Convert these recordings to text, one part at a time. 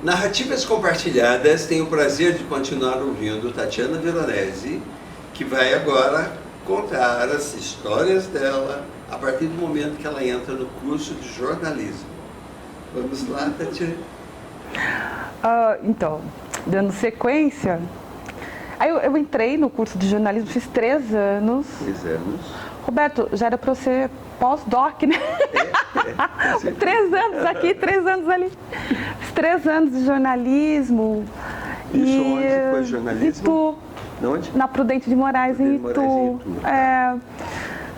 Narrativas Compartilhadas tem o prazer de continuar ouvindo Tatiana Veronese, que vai agora contar as histórias dela a partir do momento que ela entra no curso de jornalismo. Vamos lá, Tatiana? Então, dando sequência, aí eu entrei no curso de jornalismo, fiz 3 anos. 3 anos. Roberto, já era para eu ser pós-doc, né? 3 anos aqui, 3 anos ali. Fiz 3 anos de jornalismo. Isso onde foi jornalismo? Itu. Onde? Na Prudente de Moraes, em Itu.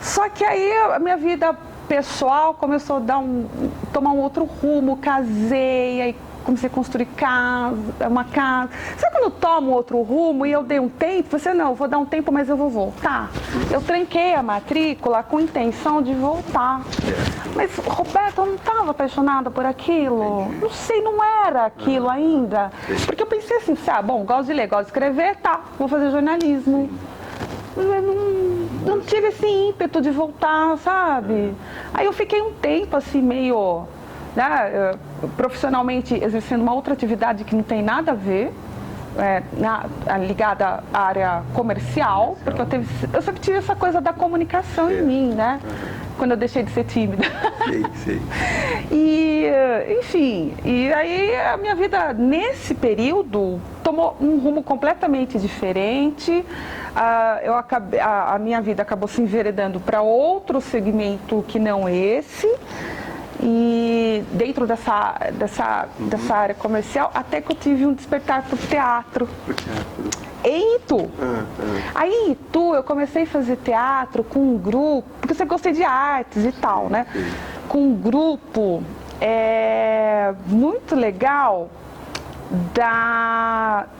Só que aí a minha vida pessoal começou a tomar um outro rumo, casei, aí comecei a construir uma casa. Sabe quando toma um outro rumo e eu dei um tempo? Você não, vou dar um tempo, mas eu vou voltar. Eu tranquei a matrícula com intenção de voltar. Mas, Roberto, eu não estava apaixonada por aquilo. Não sei, não era aquilo ainda. Porque eu pensei assim, bom, gosto de ler, gosto de escrever, vou fazer jornalismo. Eu não tive esse ímpeto de voltar, sabe? Aí eu fiquei um tempo assim, meio... profissionalmente exercendo uma outra atividade que não tem nada a ver, ligada à área comercial, porque eu sempre tive essa coisa da comunicação em mim, né? Quando eu deixei de ser tímida. Sei. E, enfim, e aí a minha vida nesse período tomou um rumo completamente diferente. A minha vida acabou se enveredando para outro segmento que não esse. E dentro dessa área comercial, até que eu tive um despertar para o teatro. Em Itu. Aí em Itu eu comecei a fazer teatro com um grupo, porque eu sempre gostei de artes e tal, né? Com um grupo muito legal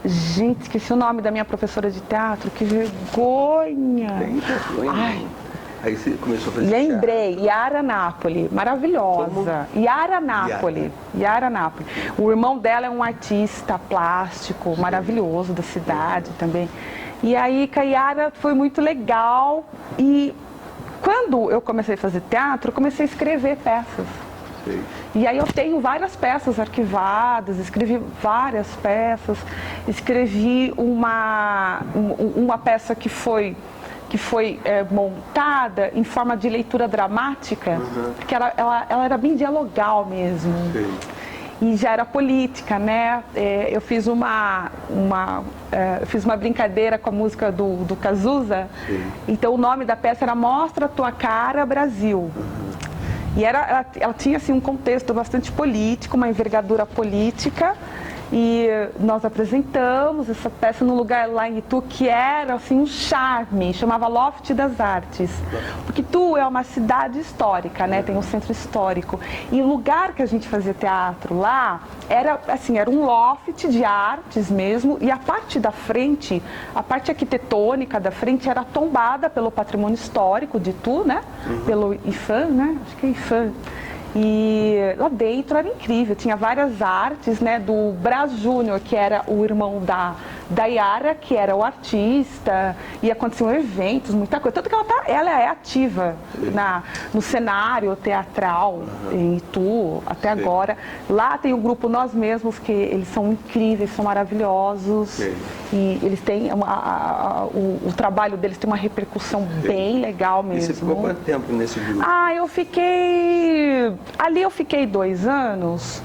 Gente, esqueci o nome da minha professora de teatro, que vergonha! Ai. Aí você começou a fazer Lembrei, Yara Napoli, maravilhosa. Yara Napoli. O irmão dela é um artista plástico, maravilhoso, da cidade também. E aí, com a Yara foi muito legal. E quando eu comecei a fazer teatro, eu comecei a escrever peças. Sei. E aí eu tenho várias peças arquivadas, escrevi várias peças. Escrevi uma peça que foi montada em forma de leitura dramática, porque ela era bem dialogal mesmo. Sim. E já era política, né? Eu fiz uma brincadeira com a música do Cazuza. Sim. Então o nome da peça era Mostra a Tua Cara, Brasil. E ela tinha assim, um contexto bastante político, uma envergadura política. E nós apresentamos essa peça num lugar lá em Itu que era assim, um charme, chamava Loft das Artes. Porque Itu é uma cidade histórica, né? Tem um centro histórico. E o lugar que a gente fazia teatro lá era um loft de artes mesmo. E a parte da frente, a parte arquitetônica da frente era tombada pelo patrimônio histórico de Itu, né? Pelo IFAM, né? Acho que é IFAM. E lá dentro era incrível, tinha várias artes, né, do Brás Júnior, que era o irmão da Yara, que era o artista, e aconteciam eventos, muita coisa. Tanto que ela é ativa no cenário teatral em Itu, até agora. Lá tem o grupo Nós Mesmos, que eles são incríveis, são maravilhosos. E eles têm, o trabalho deles tem uma repercussão bem legal mesmo. E você ficou quanto tempo nesse grupo? Ali eu fiquei 2 anos,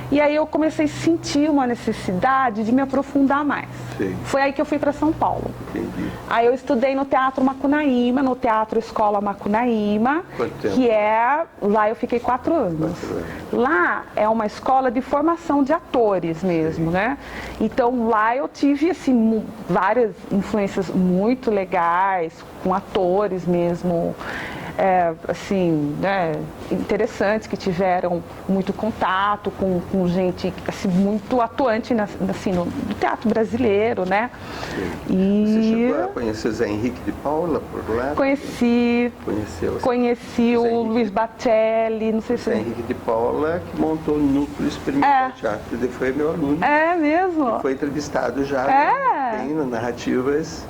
e aí eu comecei a sentir uma necessidade de me aprofundar mais. Sim. Foi aí que eu fui para São Paulo. Entendi. Aí eu estudei no Teatro Macunaíma, no Teatro Escola Macunaíma, Quanto tempo? Lá eu fiquei 4 anos. Lá é uma escola de formação de atores mesmo, né? Então lá eu tive assim, várias influências muito legais, com atores mesmo. Interessantes, que tiveram muito contato com gente assim, muito atuante no teatro brasileiro, né? Você chegou a conhecer Zé Henrique de Paula por lá? Conheci o Luiz Batelli, não sei se... Zé Henrique de Paula, que montou o Núcleo Experimental Teatro, ele foi meu aluno. É mesmo? E foi entrevistado já, tem no Narrativas.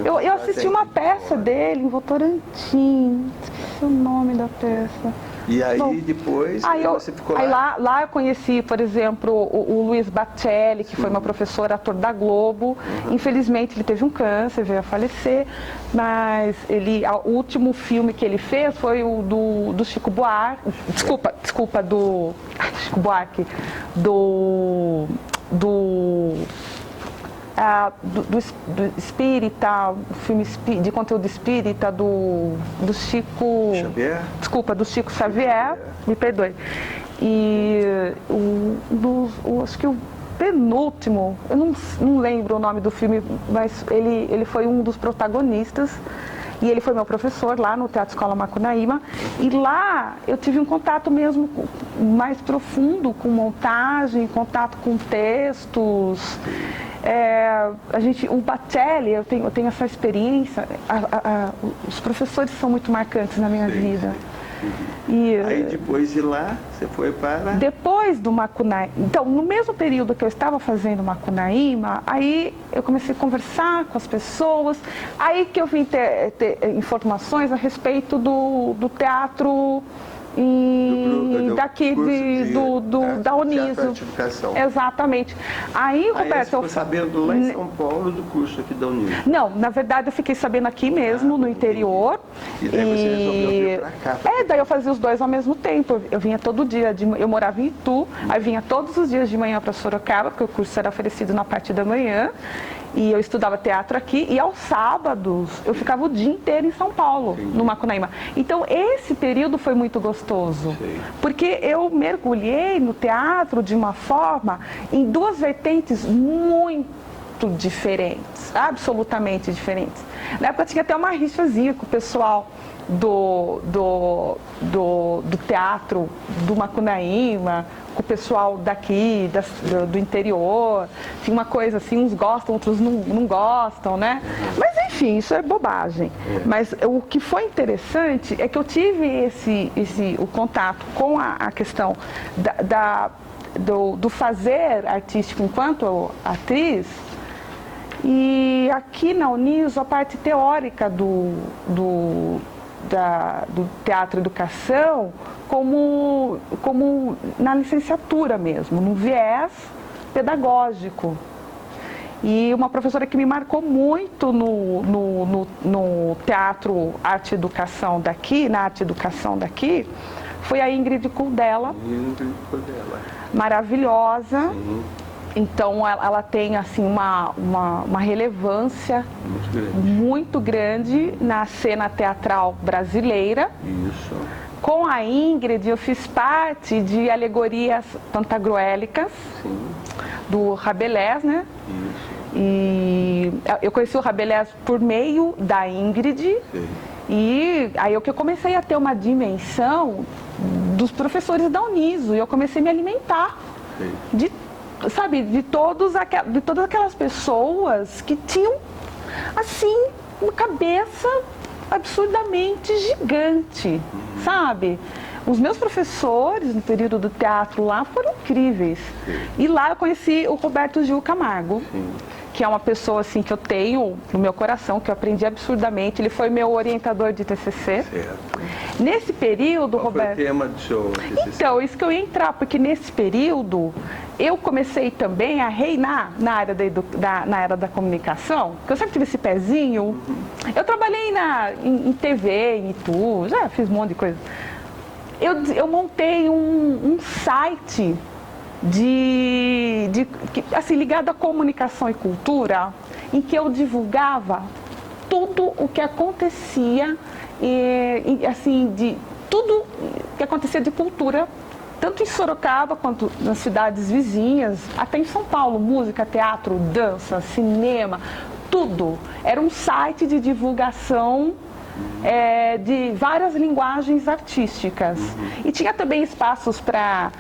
Eu assisti uma peça dele em Votorantim, esqueci o nome da peça. E aí, Bom, depois, você ficou aí lá? Lá eu conheci, por exemplo, o Luiz Batelli, que foi meu professor, ator da Globo. Infelizmente, ele teve um câncer, veio a falecer, mas o último filme que ele fez foi o do Chico Buarque, desculpa, do Chico Buarque, do espírita, o filme de conteúdo espírita do Chico Xavier? Desculpa, do Chico Xavier, me perdoe. E acho que o penúltimo, eu não lembro o nome do filme, mas ele foi um dos protagonistas. E ele foi meu professor lá no Teatro Escola Macunaíma. E lá eu tive um contato mesmo mais profundo com montagem, contato com textos. O Batelli, eu tenho essa experiência. Os professores são muito marcantes na minha vida. E, aí depois de lá, você foi para... Depois do Macunaíma, então no mesmo período que eu estava fazendo Macunaíma, aí eu comecei a conversar com as pessoas, aí que eu vim ter informações a respeito do teatro da Uniso. Exatamente. Aí, Roberto, você ficou sabendo lá em São Paulo do curso aqui da Uniso? Não, na verdade eu fiquei sabendo aqui mesmo, no interior. E daí você resolveu vir pra cá? Daí eu fazia os dois ao mesmo tempo. Eu vinha todo dia, eu morava em Itu, aí vinha todos os dias de manhã para Sorocaba, porque o curso era oferecido na parte da manhã. E eu estudava teatro aqui, e aos sábados eu ficava o dia inteiro em São Paulo, no Macunaíma. Então esse período foi muito gostoso, porque eu mergulhei no teatro de uma forma, em duas vertentes muito diferentes, absolutamente diferentes. Na época tinha até uma rixazinha com o pessoal do teatro do Macunaíma, com o pessoal daqui, do interior. Tinha uma coisa assim, uns gostam, outros não gostam, né? Mas enfim, isso é bobagem. Mas o que foi interessante é que eu tive o contato com a questão do fazer artístico enquanto atriz. E aqui na Uniso, a parte teórica do teatro educação, como na licenciatura mesmo, no viés pedagógico. E uma professora que me marcou muito no teatro arte educação daqui, na arte educação daqui, foi a Ingrid Kudela. Maravilhosa. Sim. Então ela tem assim uma relevância muito grande na cena teatral brasileira. Isso. Com a Ingrid eu fiz parte de alegorias pantagruélicas. Sim. Do Rabelais, né? Isso. E eu conheci o Rabelais por meio da Ingrid. Sim. E aí que eu comecei a ter uma dimensão dos professores da Uniso, e eu comecei a me alimentar. Sim. De todas aquelas pessoas que tinham, assim, uma cabeça absurdamente gigante, sabe? Os meus professores no período do teatro lá foram incríveis. E lá eu conheci o Roberto Gil Camargo, que é uma pessoa assim que eu tenho no meu coração, que eu aprendi absurdamente. Ele foi meu orientador de TCC. Certo. Nesse período, Roberto... Qual foi o tema do seu TCC? Então, isso que eu ia entrar, porque nesse período eu comecei também a reinar na área na era da comunicação, porque eu sempre tive esse pezinho. Eu trabalhei em TV, em Itu, já fiz um monte de coisa. Eu montei um site assim, ligado à comunicação e cultura, em que eu divulgava tudo o que acontecia, tudo que acontecia de cultura, tanto em Sorocaba quanto nas cidades vizinhas, até em São Paulo, música, teatro, dança, cinema, tudo. Era um site de divulgação de várias linguagens artísticas. E tinha também espaços para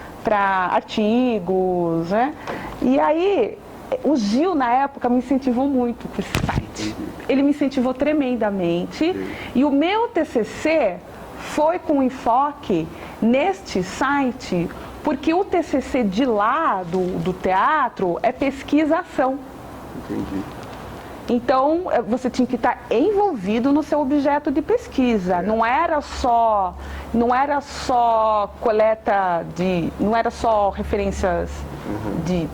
artigos, né? E aí, o Gil, na época, me incentivou muito por esse site. Ele me incentivou tremendamente. E o meu TCC foi com enfoque neste site, porque o TCC de lá, do teatro, é pesquisação. Entendi. Então, você tinha que estar envolvido no seu objeto de pesquisa. Não era só coleta não era só referências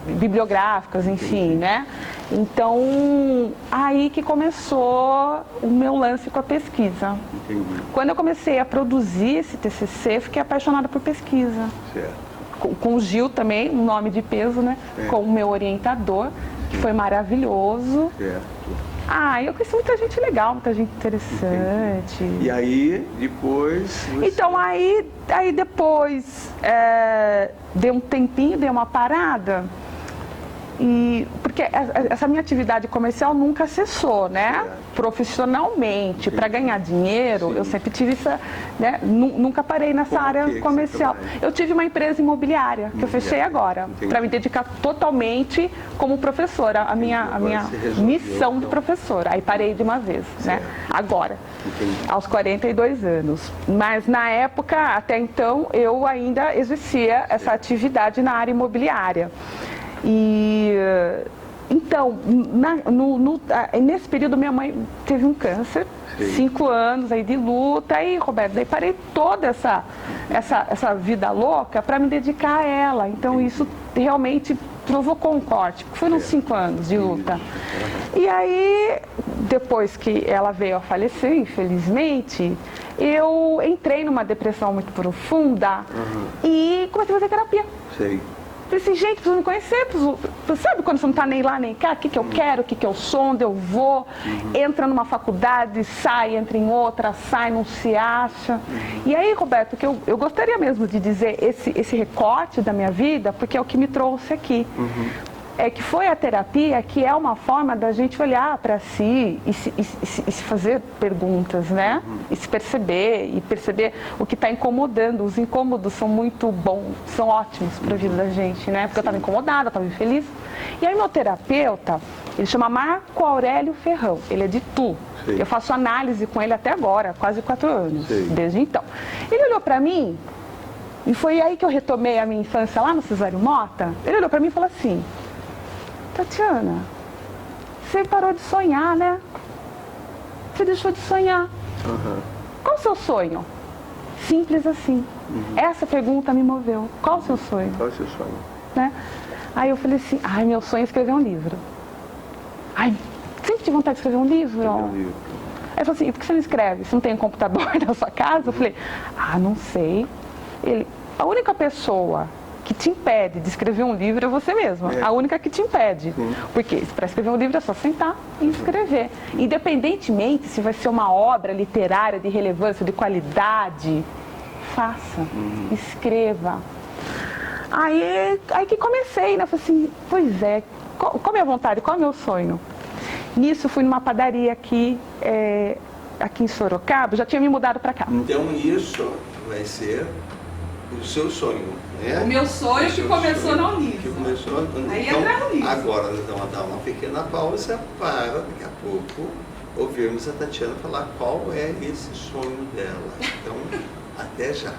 bibliográficas, enfim, né? Então, aí que começou o meu lance com a pesquisa. Entendi. Quando eu comecei a produzir esse TCC, fiquei apaixonada por pesquisa. Certo. Com o Gil também, um nome de peso, né? Com o meu orientador, que foi maravilhoso. Certo. Eu conheci muita gente legal, muita gente interessante. Entendi. E aí, depois... Você... Então, aí depois, deu um tempinho, deu uma parada. Porque essa minha atividade comercial nunca cessou, né? Profissionalmente, para ganhar dinheiro, eu sempre tive essa, né? Nunca parei nessa área comercial. Eu tive uma empresa imobiliária, que eu fechei agora, para me dedicar totalmente como professora, a minha missão de professora. Aí parei de uma vez, né? Agora, aos 42 anos. Mas na época, até então, eu ainda exercia essa atividade na área imobiliária. Então, nesse período minha mãe teve um câncer, 5 anos aí de luta, aí, Roberto, daí parei toda essa vida louca para me dedicar a ela. Então isso realmente provocou um corte, porque foram 5 anos de luta. E aí, depois que ela veio a falecer, infelizmente, eu entrei numa depressão muito profunda e comecei a fazer terapia. Sei. Falei assim, gente, preciso me conhecer, sabe quando você não está nem lá nem cá, o que eu quero, o que eu sou, onde eu vou, entra numa faculdade, sai, entra em outra, sai, não se acha. E aí, Roberto, que eu gostaria mesmo de dizer esse recorte da minha vida, porque é o que me trouxe aqui. É que foi a terapia que é uma forma da gente olhar para si e se fazer perguntas, né? E se perceber, e perceber o que está incomodando. Os incômodos são muito bons, são ótimos para a vida da gente, né? Porque eu estava incomodada, estava infeliz. E aí meu terapeuta, ele chama Marco Aurélio Ferrão, ele é de Tu. Eu faço análise com ele até agora, quase 4 anos, desde então. Ele olhou para mim, e foi aí que eu retomei a minha infância lá no Cesário Mota. Ele olhou para mim e falou assim: Tatiana, você parou de sonhar, né? Você deixou de sonhar. Qual o seu sonho? Simples assim. Essa pergunta me moveu. Qual o seu sonho? Qual é o seu sonho? Né? Aí eu falei assim, meu sonho é escrever um livro. Sempre tive vontade de escrever um livro. Escrever um livro. Aí ele falou assim, por que você não escreve? Você não tem um computador na sua casa? Eu falei, não sei. A única pessoa que te impede de escrever um livro é você mesma. A única que te impede. Porque para escrever um livro é só sentar e escrever. Independentemente se vai ser uma obra literária de relevância, de qualidade, faça, escreva. Aí que comecei, né? Falei assim, pois é, qual é a minha vontade, qual é o meu sonho? Nisso fui numa padaria aqui em Sorocaba, já tinha me mudado para cá. Então isso vai ser o seu sonho. O meu sonho que começou na Unif. Aí entra no livro. Agora nós vamos dar uma pequena pausa para, daqui a pouco, ouvirmos a Tatiana falar qual é esse sonho dela. Então, até já.